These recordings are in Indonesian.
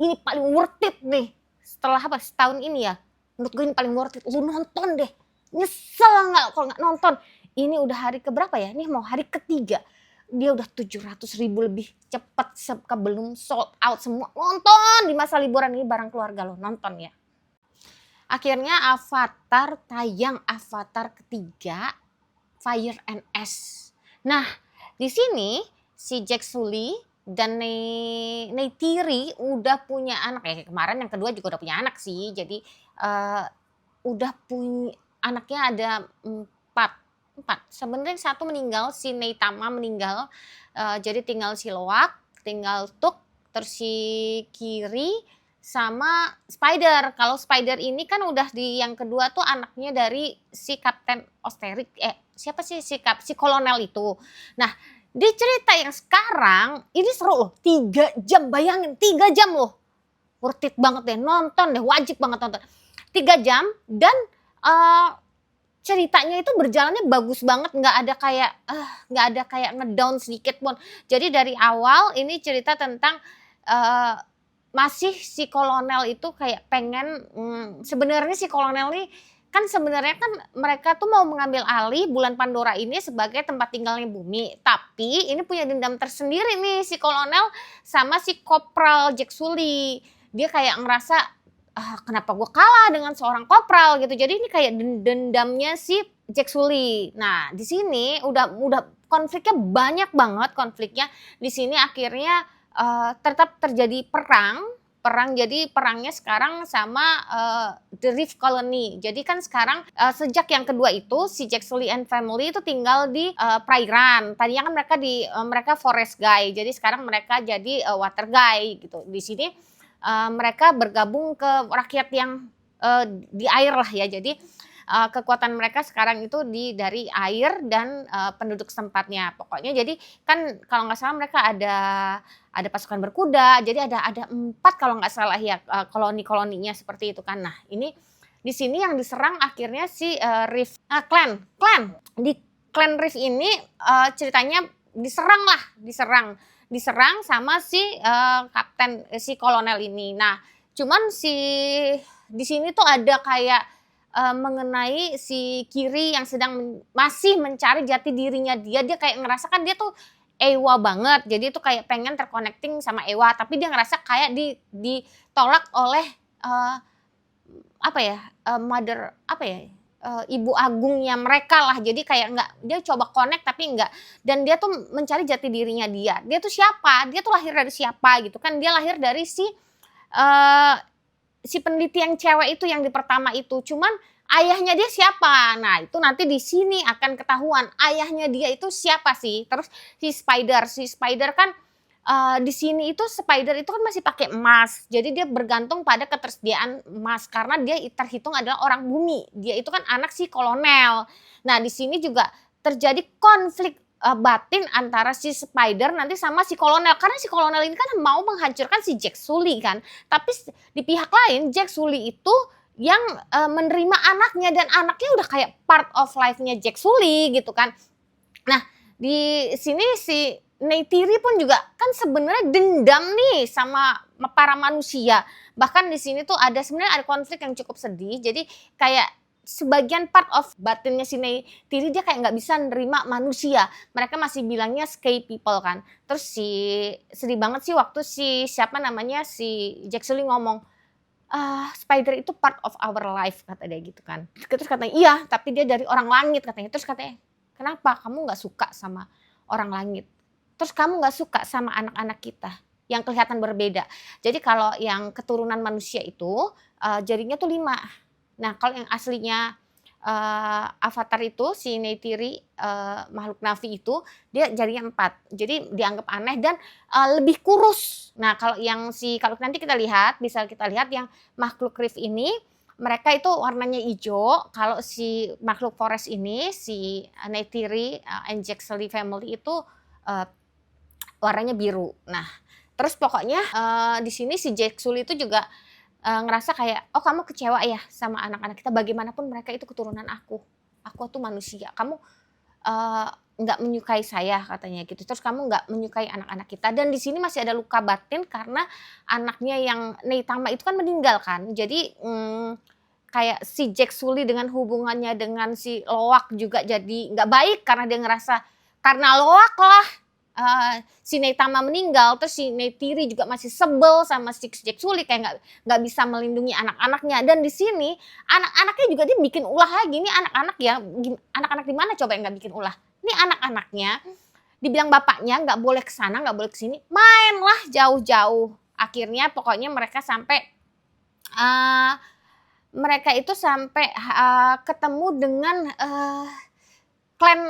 ini paling worth it nih. Setelah apa, setahun ini ya, menurut gue ini paling worth it, lu nonton deh. Nyesel nggak kalau nggak nonton. Ini udah hari keberapa ya? Ini mau hari ketiga. Dia udah 700.000 lebih cepet sebelum sold out semua. Nonton di masa liburan ini bareng keluarga lo, nonton ya. Akhirnya Avatar tayang, Avatar ketiga, Fire and Ash. Nah, di sini si Jack Sully dan Neytiri udah punya anak ya. Kemarin yang kedua juga udah punya anak sih. Jadi udah punya anaknya ada empat. Sebenarnya satu meninggal, si Neytama meninggal. Jadi tinggal si Loak, tinggal Tuk, terus si Kiri sama Spider. Kalau Spider ini kan udah di yang kedua tuh anaknya dari si Kapten Osterik. Siapa sih si kolonel itu. Nah, di cerita yang sekarang ini seru loh. 3 jam, bayangin 3 jam loh. Worth it banget deh, nonton deh, wajib banget nonton. 3 jam dan ceritanya itu berjalannya bagus banget, nggak ada kayak ngedown sedikit pun. Jadi dari awal ini cerita tentang masih si kolonel itu kayak pengen sebenarnya si kolonel ini kan sebenarnya kan mereka tuh mau mengambil alih bulan Pandora ini sebagai tempat tinggalnya bumi. Tapi ini punya dendam tersendiri nih si kolonel sama si Kopral Jack Sully. Dia kayak ngerasa kenapa gue kalah dengan seorang kopral gitu. Jadi ini kayak dendamnya si Jack Sully. Nah, di sini udah konfliknya banyak banget konfliknya. Di sini akhirnya tetap terjadi perang. Jadi perangnya sekarang sama The Reef Colony. Jadi kan sekarang sejak yang kedua itu si Jack Sully and family itu tinggal di perairan. Tadinya kan mereka forest guy. Jadi sekarang mereka jadi water guy gitu. Di sini mereka bergabung ke rakyat yang di air lah ya. Jadi kekuatan mereka sekarang itu dari air dan penduduk tempatnya. Pokoknya jadi kan kalau nggak salah mereka ada pasukan berkuda. Jadi ada 4 kalau nggak salah ya koloni-koloninya seperti itu kan. Nah ini di sini yang diserang akhirnya si Reef Clan. Di Clan Reef ini ceritanya diserang sama si kapten si kolonel ini. Nah, cuman di sini tuh ada kayak mengenai si Kiri yang sedang masih mencari jati dirinya dia kayak ngerasa kan dia tuh Ewa banget. Jadi tuh kayak pengen terconnecting sama Ewa, tapi dia ngerasa kayak ditolak oleh mother ibu agungnya mereka lah. Jadi kayak dia coba connect tapi enggak. Dan dia tuh mencari jati dirinya dia. Dia tuh siapa? Dia tuh lahir dari siapa gitu kan. Dia lahir dari si peneliti yang cewek itu yang di pertama itu. Cuman ayahnya dia siapa? Nah, itu nanti di sini akan ketahuan ayahnya dia itu siapa sih. Terus si Spider kan di sini itu Spider itu kan masih pakai emas. Jadi dia bergantung pada ketersediaan emas karena dia terhitung adalah orang bumi. Dia itu kan anak si kolonel. Nah, di sini juga terjadi konflik batin antara si Spider nanti sama si kolonel. Karena si kolonel ini kan mau menghancurkan si Jack Sully kan. Tapi di pihak lain Jack Sully itu yang menerima anaknya dan anaknya udah kayak part of life-nya Jack Sully gitu kan. Nah, di sini si Neytiri pun juga kan sebenarnya dendam nih sama para manusia. Bahkan di sini tuh sebenarnya ada konflik yang cukup sedih. Jadi kayak sebagian part of batinnya si Neytiri dia kayak nggak bisa nerima manusia. Mereka masih bilangnya sky people kan. Terus sedih banget sih waktu si Jack Sully ngomong, Spider itu part of our life kata dia gitu kan. Terus katanya iya tapi dia dari orang langit katanya. Terus katanya kenapa kamu nggak suka sama orang langit? Terus kamu nggak suka sama anak-anak kita yang kelihatan berbeda. Jadi kalau yang keturunan manusia itu jarinya tuh 5. Nah kalau yang aslinya Avatar itu si Neytiri makhluk Na'vi itu dia jarinya 4. Jadi dianggap aneh dan lebih kurus. Nah kalau nanti bisa kita lihat yang makhluk Reef ini mereka itu warnanya hijau. Kalau si makhluk forest ini si Neytiri and Jack Sully family itu warnanya biru. Nah, terus pokoknya di sini si Jack Sully itu juga ngerasa kayak, oh kamu kecewa ya sama anak-anak kita. Bagaimanapun mereka itu keturunan aku. Aku tuh manusia. Kamu nggak menyukai saya katanya gitu. Terus kamu nggak menyukai anak-anak kita dan di sini masih ada luka batin karena anaknya yang Neitama itu kan meninggal kan. Jadi kayak si Jack Sully dengan hubungannya dengan si Loak juga jadi nggak baik karena dia ngerasa karena Loak lah si Neitama meninggal, terus si Neytiri juga masih sebel sama si Jack Sully kayak nggak bisa melindungi anak-anaknya. Dan di sini anak-anaknya juga dia bikin ulah lagi. Ini anak-anak ya, anak-anak di mana coba yang nggak bikin ulah? Ini anak-anaknya dibilang bapaknya nggak boleh ke sana, nggak boleh ke sini, mainlah jauh-jauh. Akhirnya pokoknya mereka sampai mereka itu sampai ketemu dengan klan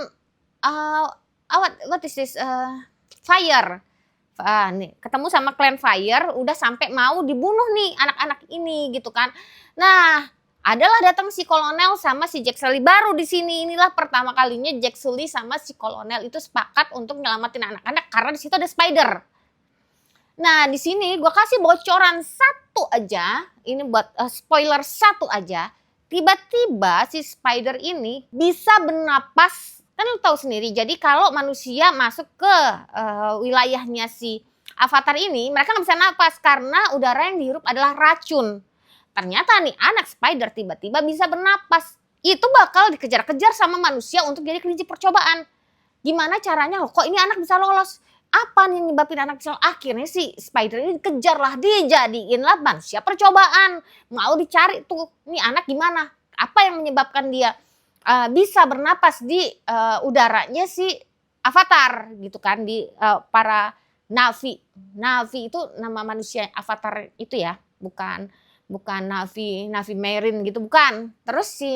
what is this Fire. Nih ketemu sama klan Fire, udah sampai mau dibunuh nih anak-anak ini gitu kan. Nah, adalah datang si kolonel sama si Jack Sully baru di sini. Inilah pertama kalinya Jack Sully sama si kolonel itu sepakat untuk nyelamatin anak-anak karena di situ ada Spider. Nah, di sini gue kasih bocoran satu aja, ini buat spoiler satu aja. Tiba-tiba si Spider ini bisa bernapas, kan lu tahu sendiri. Jadi kalau manusia masuk ke wilayahnya si Avatar ini, mereka nggak bisa napas karena udara yang dihirup adalah racun. Ternyata nih anak Spider tiba-tiba bisa bernapas. Itu bakal dikejar-kejar sama manusia untuk jadi kelinci percobaan. Gimana caranya loh? Kok ini anak bisa lolos? Apa nih nyebabin anak bisa? Akhirnya si Spider ini dikejar lah, dijadiin lah manusia percobaan. Mau dicari tuh, nih anak gimana? Apa yang menyebabkan dia bisa bernapas di udaranya si Avatar gitu kan, di para Na'vi. Na'vi itu nama manusia Avatar itu ya, bukan Na'vi Marine gitu, bukan. Terus si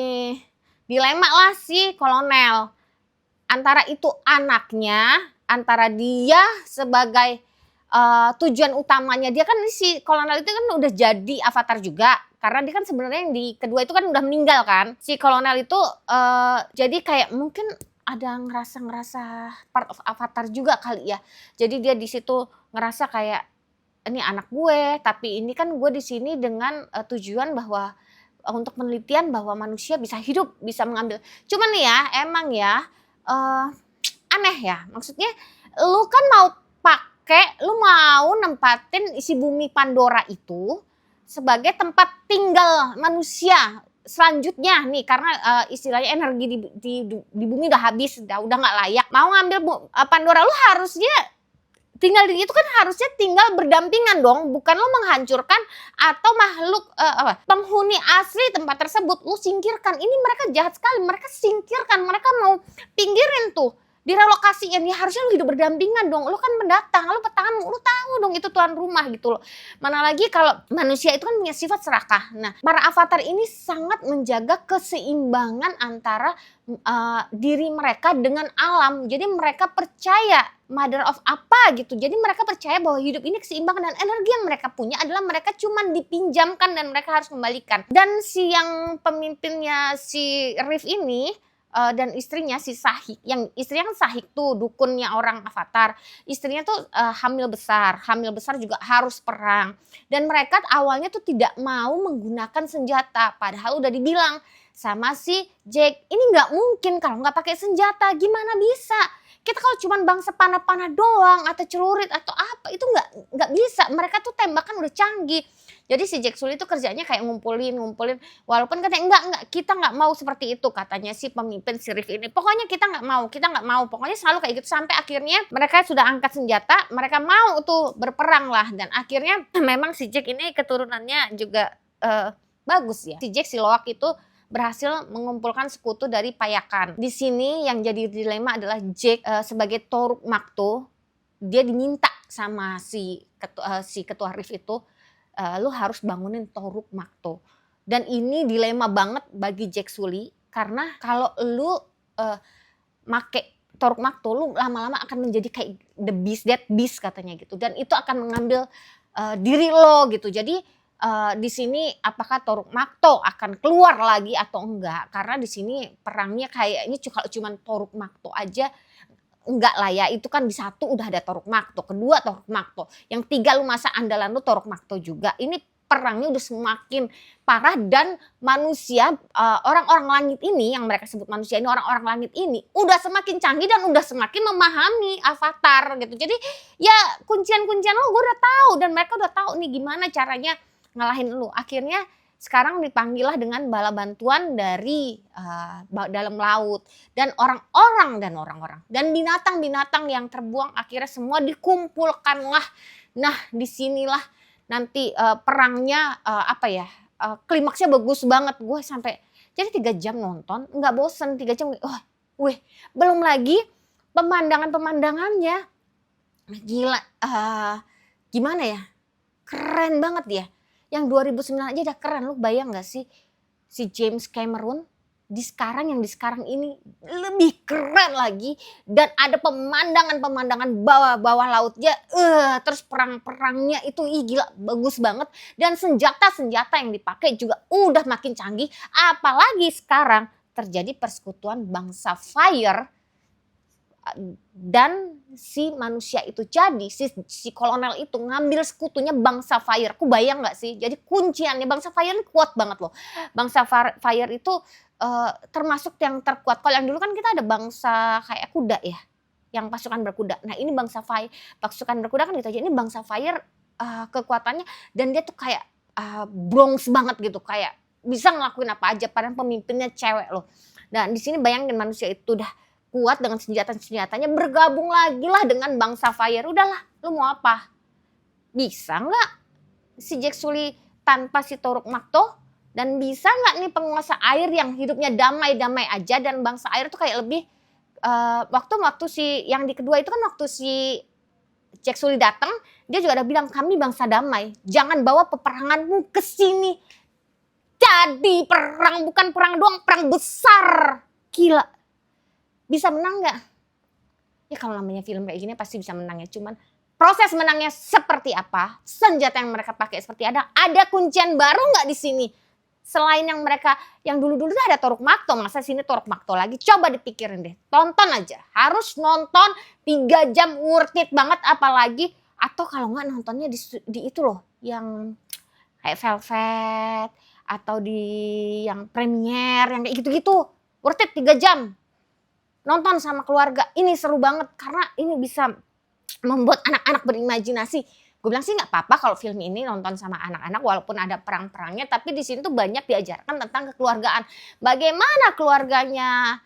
dilema lah si kolonel antara itu anaknya, antara dia sebagai tujuan utamanya, dia kan si kolonel itu kan udah jadi Avatar juga karena dia kan sebenarnya yang di kedua itu kan udah meninggal kan. Si kolonel itu jadi kayak mungkin ada ngerasa part of Avatar juga kali ya. Jadi dia di situ ngerasa kayak ini anak gue, tapi ini kan gue di sini dengan tujuan bahwa untuk penelitian bahwa manusia bisa hidup, bisa mengambil. Cuman nih ya, emang ya aneh ya, maksudnya lu kan mau lu mau nempatin isi bumi Pandora itu sebagai tempat tinggal manusia selanjutnya nih, karena istilahnya energi di bumi udah habis, udah nggak layak. Mau ngambil Pandora, lu harusnya tinggal di itu kan harusnya tinggal berdampingan dong, bukan lo menghancurkan atau makhluk penghuni asli tempat tersebut lu singkirkan. Ini mereka jahat sekali, mereka singkirkan, mereka mau pinggirin tuh, direlokasiin. Ya harusnya lu hidup berdampingan dong, lu kan pendatang, lu petamu, lu tahu dong itu tuan rumah gitu loh. Mana lagi kalau manusia itu kan punya sifat serakah. Nah, para avatar ini sangat menjaga keseimbangan antara diri mereka dengan alam. Jadi mereka percaya mother of apa gitu. Jadi mereka percaya bahwa hidup ini keseimbangan dan energi yang mereka punya adalah mereka cuman dipinjamkan dan mereka harus kembalikan. Dan si yang pemimpinnya si Rif ini dan istrinya si Sahik, yang istrinya kan Sahik tuh dukunnya orang Avatar, istrinya tuh hamil besar juga harus perang, dan mereka awalnya tuh tidak mau menggunakan senjata, padahal udah dibilang sama si Jack, ini nggak mungkin kalau nggak pakai senjata, gimana bisa? Kita kalau cuma bangsa panah-panah doang atau celurit atau apa itu nggak bisa. Mereka tuh tembakan udah canggih. Jadi si Jack Sully itu kerjanya kayak ngumpulin. Walaupun katanya enggak kita nggak mau seperti itu katanya si pemimpin si Rif ini. Pokoknya kita nggak mau. Pokoknya selalu kayak gitu sampai akhirnya mereka sudah angkat senjata. Mereka mau tuh berperang lah, dan akhirnya memang si Jack ini keturunannya juga bagus ya. Si Jack si Loak itu berhasil mengumpulkan sekutu dari Payakan. Di sini yang jadi dilema adalah Jack sebagai Toruk Makto, dia diminta sama si ketua Rif itu, lu harus bangunin Toruk Makto. Dan ini dilema banget bagi Jack Sully karena kalau lu make Toruk Makto, lu lama-lama akan menjadi kayak the beast, dead beast katanya gitu. Dan itu akan mengambil diri lo gitu. Jadi di sini apakah Toruk Makto akan keluar lagi atau enggak? Karena di sini perangnya kayaknya kalau cuma Toruk Makto aja enggak lah ya. Itu kan di satu udah ada Toruk Makto, kedua Toruk Makto, yang tiga lu masa andalan lu Toruk Makto juga. Ini perangnya udah semakin parah dan manusia, orang-orang langit ini yang mereka sebut manusia ini, orang-orang langit ini udah semakin canggih dan udah semakin memahami Avatar gitu. Jadi ya kuncian-kuncian lo gue udah tahu dan mereka udah tahu nih gimana caranya ngalahin lu. Akhirnya sekarang dipanggillah dengan bala bantuan dari dalam laut dan orang-orang dan binatang-binatang yang terbuang akhirnya semua dikumpulkanlah. Nah, disinilah nanti perangnya klimaksnya bagus banget. Gue sampai jadi 3 jam nonton nggak bosen 3 jam. Wih, belum lagi pemandangannya gila, gimana ya, keren banget ya. Yang 2009 aja udah keren, lu bayang gak sih si James Cameron di sekarang ini lebih keren lagi dan ada pemandangan bawah lautnya, terus perangnya itu gila bagus banget dan senjata yang dipakai juga udah makin canggih, apalagi sekarang terjadi persekutuan bangsa fire dan si manusia itu jadi si kolonel itu ngambil sekutunya bangsa fire. Ku bayang nggak sih? Jadi kunciannya bangsa fire ini kuat banget loh. Bangsa fire itu termasuk yang terkuat. Kalau yang dulu kan kita ada bangsa kayak kuda ya, yang pasukan berkuda. Nah ini bangsa fire, pasukan berkuda kan gitu aja. Ini bangsa fire kekuatannya dan dia tuh kayak bronze banget gitu, kayak bisa ngelakuin apa aja. Padahal pemimpinnya cewek loh. Dan di sini bayangin manusia itu udah kuat dengan senjatanya bergabung lagi lah dengan bangsa fire. Udahlah, lu mau apa? Bisa nggak si Jack Sully tanpa si Toruk Makto? Dan bisa nggak nih penguasa air yang hidupnya damai-damai aja dan bangsa air tuh kayak lebih waktu si yang di kedua itu kan waktu si Jack Sully datang, dia juga ada bilang kami bangsa damai, jangan bawa peperanganmu ke sini. Jadi perang bukan perang doang, perang besar. Gila. Bisa menang gak? Ya kalau namanya film kayak gini pasti bisa menang ya. Cuman proses menangnya seperti apa? Senjata yang mereka pakai seperti ada kuncian baru gak di sini? Selain yang mereka, yang dulu-dulu ada Toruk Makto, masa sini Toruk Makto lagi? Coba dipikirin deh, tonton aja. Harus nonton 3 jam worth it banget apalagi. Atau kalau gak nontonnya di itu loh, yang kayak Velvet. Atau di yang premier, yang kayak gitu-gitu. Worth it 3 jam. Nonton sama keluarga, ini seru banget karena ini bisa membuat anak-anak berimajinasi. Gue bilang sih nggak apa-apa kalau film ini nonton sama anak-anak walaupun ada perang-perangnya, tapi di sini tuh banyak diajarkan tentang kekeluargaan. Bagaimana keluarganya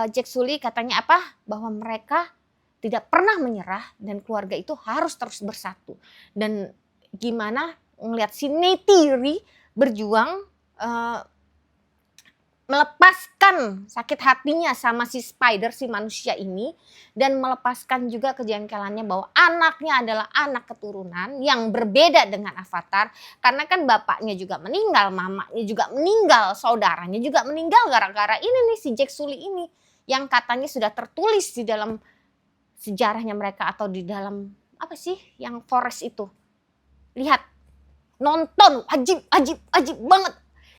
Jack Sully katanya apa? Bahwa mereka tidak pernah menyerah dan keluarga itu harus terus bersatu. Dan gimana ngelihat si Neytiri berjuang melepaskan sakit hatinya sama si Spider, si manusia ini, dan melepaskan juga kejengkelannya bahwa anaknya adalah anak keturunan yang berbeda dengan Avatar, karena kan bapaknya juga meninggal, mamanya juga meninggal, saudaranya juga meninggal gara-gara ini nih si Jack Sully ini yang katanya sudah tertulis di dalam sejarahnya mereka atau di dalam apa sih yang forest itu. Lihat, nonton, wajib banget.